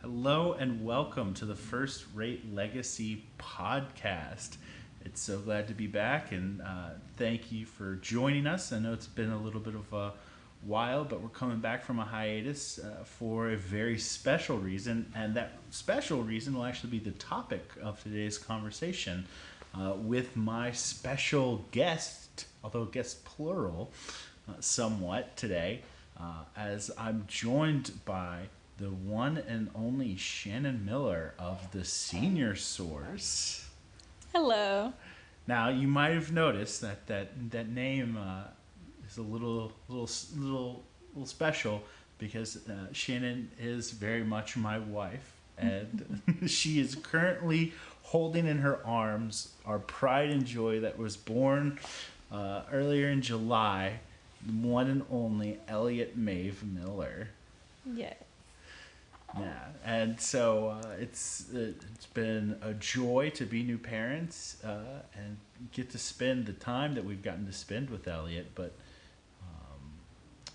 Hello and welcome to the First Rate Legacy podcast. It's so glad to be back and thank you for joining us. I know it's been a little bit of a while, but we're coming back from a hiatus for a very special reason, and that special reason will actually be the topic of today's conversation with my special guest, although guest plural somewhat today, as I'm joined by the one and only Shannon Miller of the Senior Source. Hello. Now, you might have noticed that name is a little special because Shannon is very much my wife, and she is currently holding in her arms our pride and joy that was born earlier in July, the one and only Elliott Maeve Miller. Yeah. Yeah, and so it's been a joy to be new parents and get to spend the time that we've gotten to spend with Elliott, but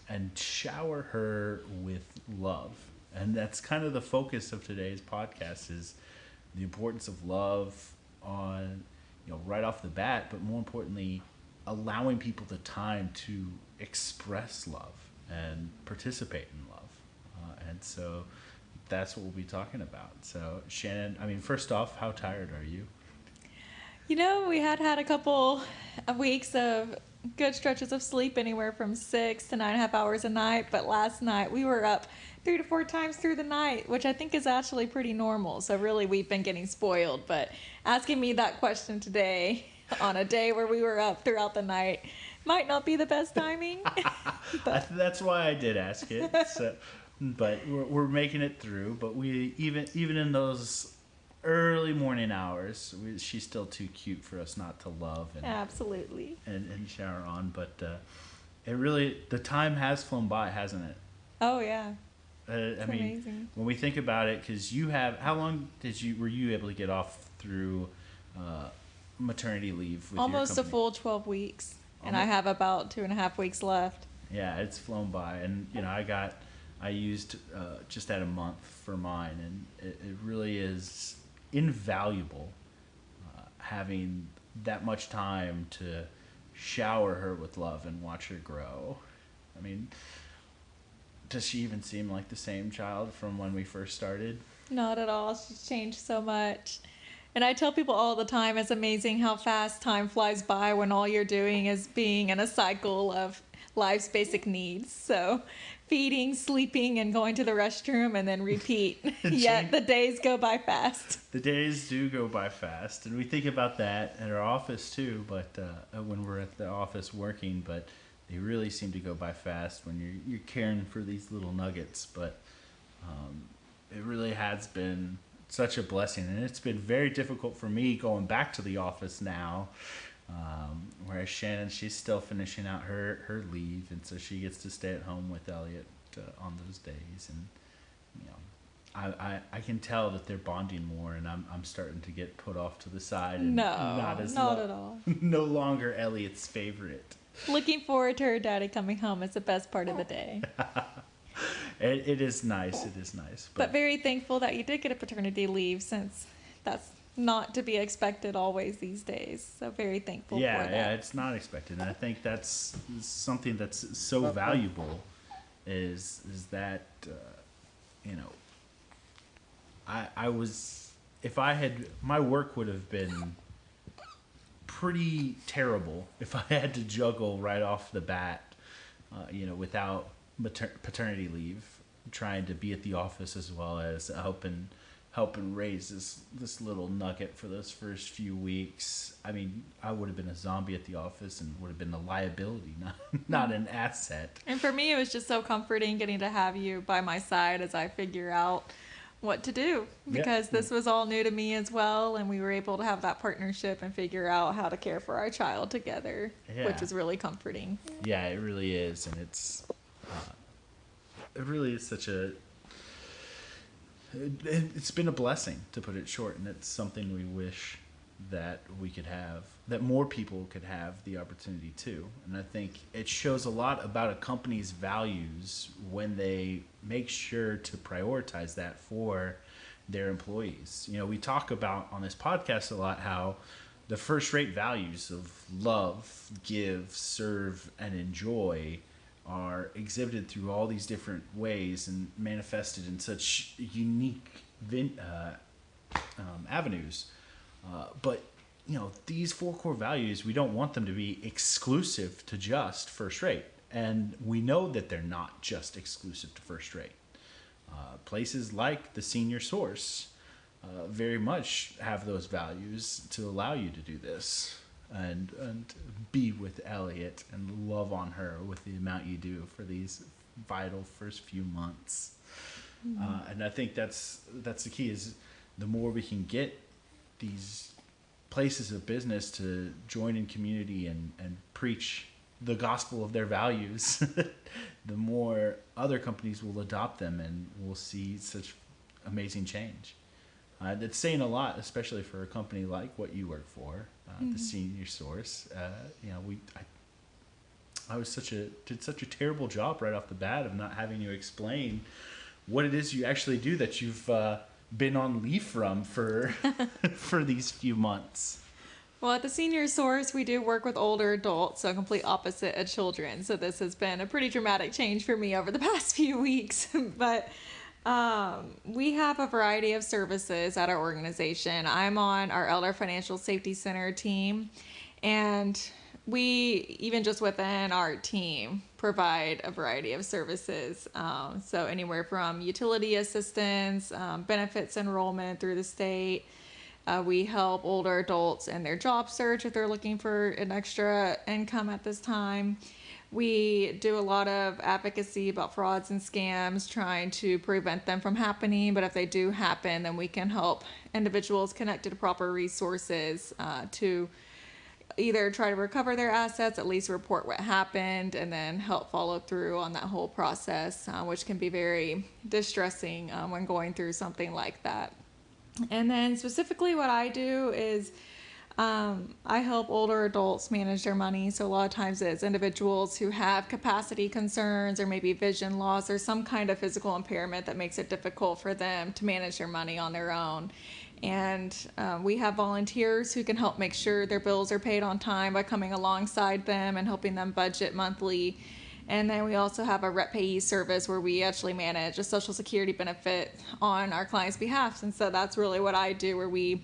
and shower her with love, and that's kind of the focus of today's podcast is the importance of love on right off the bat, but more importantly, allowing people the time to express love and participate in love, and so. That's what we'll be talking about. So, Shannon, first off, how tired are you? We had a couple of weeks of good stretches of sleep, anywhere from 6 to 9.5 hours a night. But last night we were up 3 to 4 times through the night, which I think is actually pretty normal. So really, we've been getting spoiled. But asking me that question today on a day where we were up throughout the night might not be the best timing. That's why I did ask it. So. But we're making it through. But we even in those early morning hours, she's still too cute for us not to love and Absolutely. and shower on. But the time has flown by, hasn't it? Oh yeah. Amazing. When we think about it, because how long were you able to get off through maternity leave? With Almost your a full 12 weeks, and I have about 2.5 weeks left. Yeah, it's flown by, and I used just at a month for mine, and it really is invaluable having that much time to shower her with love and watch her grow. Does she even seem like the same child from when we first started? Not at all. She's changed so much. And I tell people all the time, it's amazing how fast time flies by when all you're doing is being in a cycle of life's basic needs. So feeding, sleeping, and going to the restroom, and then repeat. Yet the days go by fast. The days do go by fast, and we think about that at our office too, but when we're at the office working, but they really seem to go by fast when you're caring for these little nuggets. But it really has been such a blessing, and it's been very difficult for me going back to the office now. Whereas Shannon, she's still finishing out her leave, and so she gets to stay at home with Elliott on those days. And I can tell that they're bonding more, and I'm starting to get put off to the side. And not at all. No longer Elliott's favorite. Looking forward to her daddy coming home is the best part of the day. It is nice. It is nice. But very thankful that you did get a paternity leave, since that's not to be expected always these days. So very thankful for that. Yeah, it's not expected. And I think that's something that's so valuable is that, I was, if I had, my work would have been pretty terrible if I had to juggle right off the bat, without paternity leave, trying to be at the office as well as helping raise this little nugget for those first few weeks. I would have been a zombie at the office and would have been a liability, not an asset. And for me, it was just so comforting getting to have you by my side as I figure out what to do, because this was all new to me as well, and we were able to have that partnership and figure out how to care for our child together, which is really comforting. Yeah, it really is, and it really is such a. It's been a blessing, to put it short, and it's something we wish that we could have, that more people could have the opportunity to. And I think it shows a lot about a company's values when they make sure to prioritize that for their employees. You know, we talk about on this podcast a lot how the first rate values of love, give, serve, and enjoy are exhibited through all these different ways and manifested in such unique avenues. But, you know, these four core values, we don't want them to be exclusive to just first rate. And we know that they're not just exclusive to first rate. Places like the Senior Source very much have those values to allow you to do this and be with Elliott and love on her with the amount you do for these vital first few months. And I think that's the key, is the more we can get these places of business to join in community and preach the gospel of their values, the more other companies will adopt them, and we'll see such amazing change. That's saying a lot, especially for a company like what you work for, the Senior Source. You know, I did such a terrible job right off the bat of not having you explain what it is you actually do that you've been on leave from for for these few months. Well, at the Senior Source, we do work with older adults, so complete opposite of children. So this has been a pretty dramatic change for me over the past few weeks. But we have a variety of services at our organization. I'm on our Elder Financial Safety Center team, and we, even just within our team, provide a variety of services. So anywhere from utility assistance, benefits enrollment through the state. We help older adults in their job search if they're looking for an extra income at this time. We do a lot of advocacy about frauds and scams, trying to prevent them from happening. But if they do happen, then we can help individuals connect to the proper resources to either try to recover their assets, at least report what happened, and then help follow through on that whole process, which can be very distressing when going through something like that. And then specifically what I do is I help older adults manage their money. So a lot of times it's individuals who have capacity concerns or maybe vision loss or some kind of physical impairment that makes it difficult for them to manage their money on their own. And we have volunteers who can help make sure their bills are paid on time by coming alongside them and helping them budget monthly. And then we also have a rep payee service where we actually manage a Social Security benefit on our clients' behalf. And so that's really what I do, where we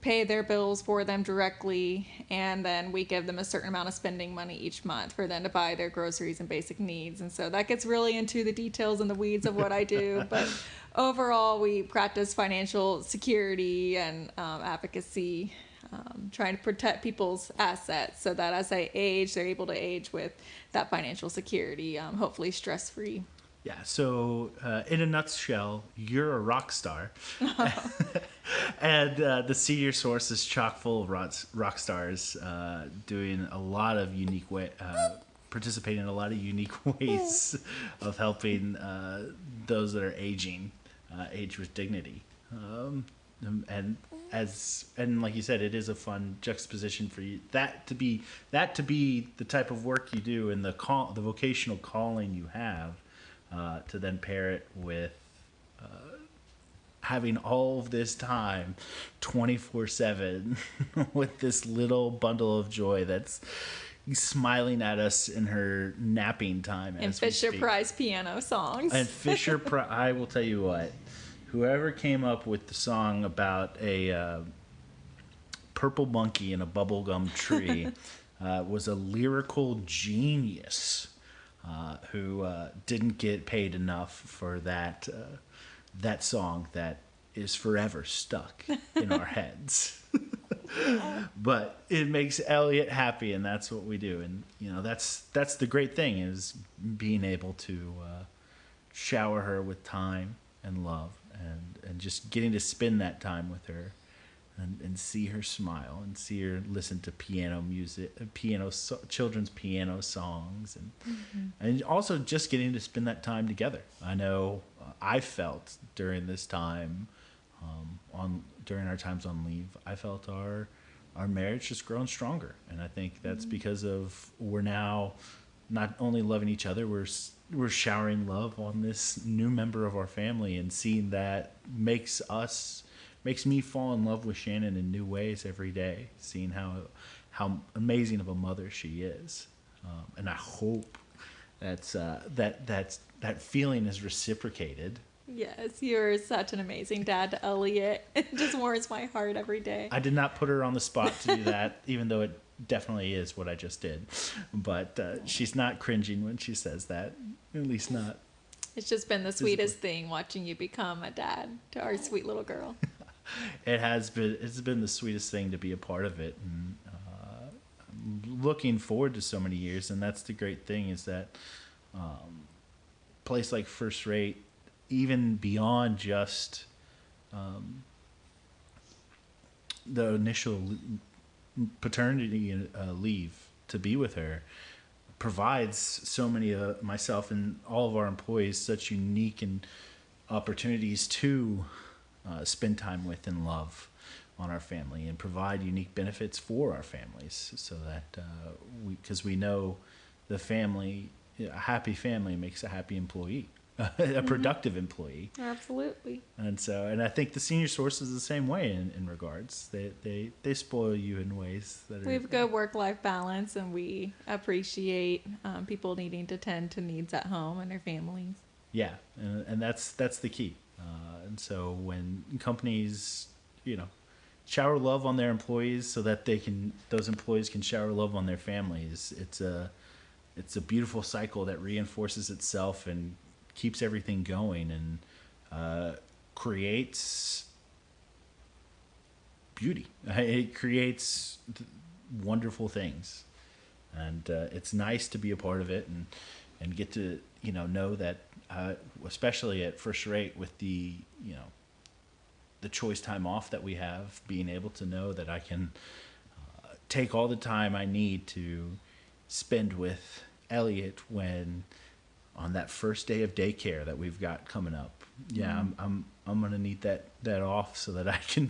pay their bills for them directly, and then we give them a certain amount of spending money each month for them to buy their groceries and basic needs. And so that gets really into the details and the weeds of what I do. But overall, we practice financial security and advocacy, trying to protect people's assets so that as they age, they're able to age with that financial security, hopefully stress-free. Yeah, so in a nutshell, you're a rock star. And the Senior Source is chock full of rock stars doing a lot of unique participating in a lot of unique ways of helping those that are aging age with dignity. And like you said, it is a fun juxtaposition for you that to be the type of work you do and the vocational calling you have, to then pair it with having all of this time 24/7 with this little bundle of joy that's smiling at us in her napping time and Fisher Price piano songs. And Fisher Price, I will tell you what, whoever came up with the song about a purple monkey in a bubblegum tree was a lyrical genius who didn't get paid enough for that song that is forever stuck in our heads. But it makes Elliott happy, and that's what we do. And you know, that's the great thing, is being able to shower her with time and love, and just getting to spend that time with her, and see her smile, and see her listen to piano music, children's piano songs, and also just getting to spend that time together. I know I felt during this time during our times on leave, I felt our marriage just grown stronger. And I think that's because of we're now not only loving each other, we're showering love on this new member of our family, and seeing that makes me fall in love with Shannon in new ways every day, seeing how amazing of a mother she is. And I hope that feeling is reciprocated. Yes, you're such an amazing dad to Elliott. It just warms my heart every day. I did not put her on the spot to do that, even though it definitely is what I just did. But she's not cringing when she says that, at least not. It's just been the sweetest thing watching you become a dad to our sweet little girl. It's been the sweetest thing to be a part of it, and I'm looking forward to so many years. And that's the great thing, is that place like First Rate, even beyond just the initial paternity leave to be with her, provides so many myself and all of our employees such unique and opportunities to spend time with and love on our family, and provide unique benefits for our families, so that because we know a happy family makes a happy employee. A productive employee. Absolutely. And I think the senior source is the same way in regards. They spoil you in ways that we have good work-life balance, and we appreciate people needing to tend to needs at home and their families. Yeah, and that's the key. And so when companies, shower love on their employees so that those employees can shower love on their families, it's a beautiful cycle that reinforces itself and keeps everything going, and creates beauty. It creates wonderful things, and it's nice to be a part of it, and get to know that, especially at First Rate, with the choice time off that we have, being able to know that I can take all the time I need to spend with Elliott on that first day of daycare that we've got coming up. Yeah, I'm gonna need that off, so that I can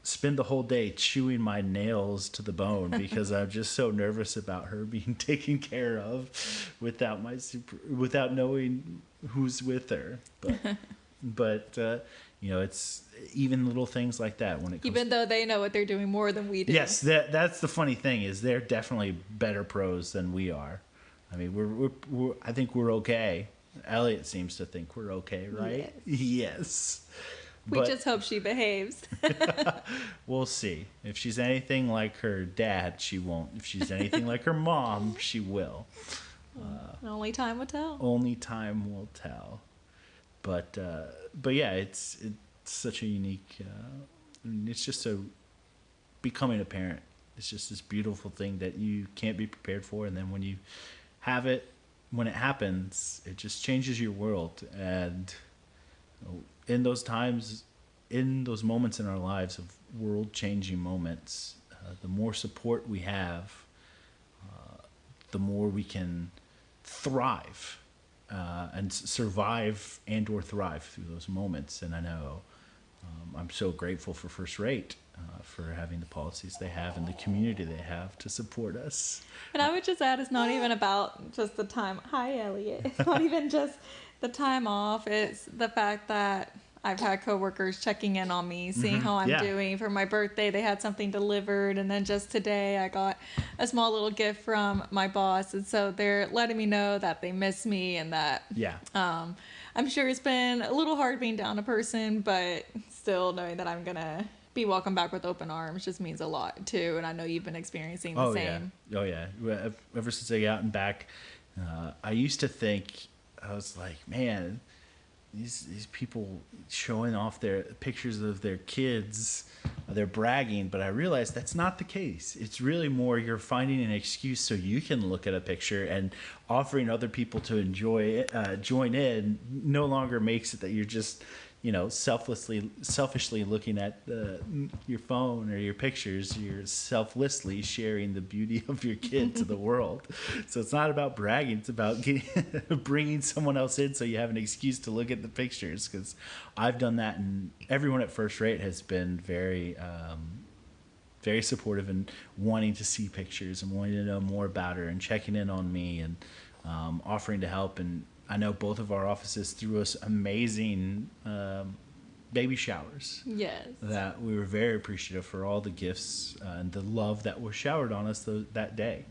spend the whole day chewing my nails to the bone, because I'm just so nervous about her being taken care of without knowing who's with her. But it's even little things like that when it comes. Even though they know what they're doing more than we do. Yes, that's the funny thing, is they're definitely better pros than we are. I mean, I think we're okay. Elliott seems to think we're okay, right? Yes. We just hope she behaves. We'll see. If she's anything like her dad, she won't. If she's anything like her mom, she will. Only time will tell. Only time will tell. But yeah, it's such a unique. It's just becoming a parent. It's just this beautiful thing that you can't be prepared for, and then when you have it, when it happens, it just changes your world. And in those times, in those moments in our lives of world-changing moments, the more support we have, the more we can thrive and survive or thrive through those moments. And I know I'm so grateful for First Rate for having the policies they have and the community they have to support us. And I would just add, it's not even about just the time. Hi, Elliott. It's not even just the time off. It's the fact that I've had coworkers checking in on me, seeing how I'm doing. For my birthday, they had something delivered. And then just today, I got a small little gift from my boss. And so they're letting me know that they miss me, and that I'm sure it's been a little hard being down a person, but still knowing that I'm going to be welcomed back with open arms just means a lot too. And I know you've been experiencing the same. Oh yeah. Ever since I got back, I used to think, I was like, man, these people showing off their pictures of their kids, they're bragging, but I realized that's not the case. It's really more you're finding an excuse so you can look at a picture, and offering other people to enjoy it, join in, no longer makes it that you're just selfishly looking at your phone or your pictures. You're selflessly sharing the beauty of your kid to the world. So it's not about bragging. It's about bringing someone else in so you have an excuse to look at the pictures. Because I've done that, and everyone at First Rate has been very supportive and wanting to see pictures and wanting to know more about her and checking in on me and offering to help. And I know both of our offices threw us amazing baby showers. Yes. That we were very appreciative for all the gifts and the love that was showered on us that day.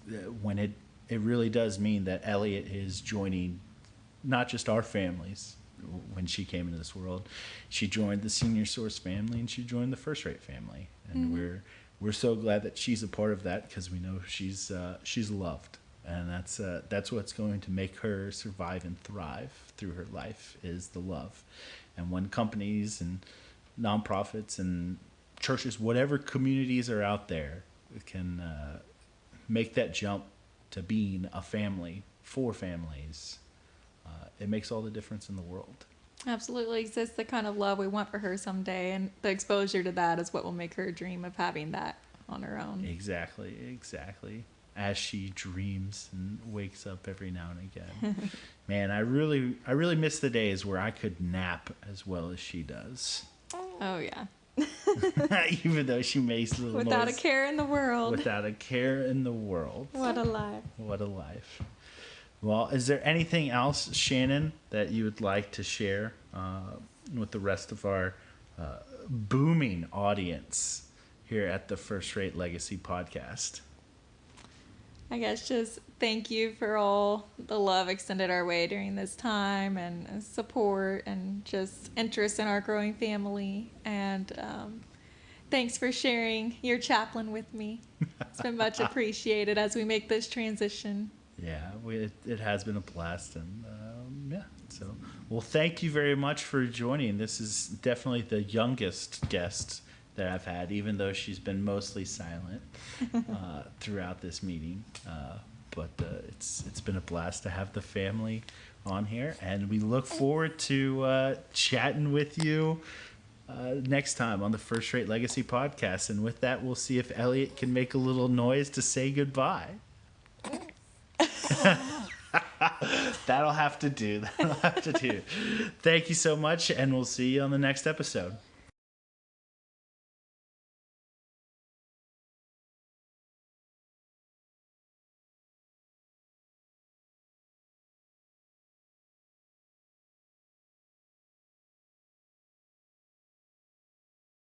It really does mean that Elliott is joining not just our families. When she came into this world, she joined the Senior Source family and she joined the First Rate family, and we're so glad that she's a part of that, because we know she's loved. And that's what's going to make her survive and thrive through her life, is the love. And when companies and nonprofits and churches, whatever communities are out there, can make that jump to being a family for families, it makes all the difference in the world. Absolutely. It's the kind of love we want for her someday, and the exposure to that is what will make her dream of having that on her own. Exactly. As she dreams and wakes up every now and again. Man, I really miss the days where I could nap as well as she does. Oh yeah. Even though she makes little Without noise. a care in the world. Without a care in the world. What a life. What a life. Well, is there anything else, Shannon, that you would like to share with the rest of our booming audience here at the First Rate Legacy podcast? I guess just thank you for all the love extended our way during this time, and support and just interest in our growing family. And thanks for sharing your chaplain with me. It's been much appreciated as we make this transition. Yeah, it has been a blast. And so, well, thank you very much for joining. This is definitely the youngest guest that I've had, even though she's been mostly silent throughout this meeting. But it's been a blast to have the family on here, and we look forward to chatting with you next time on the First Rate Legacy podcast. And with that, we'll see if Elliott can make a little noise to say goodbye. That'll have to do. Thank you so much, and we'll see you on the next episode.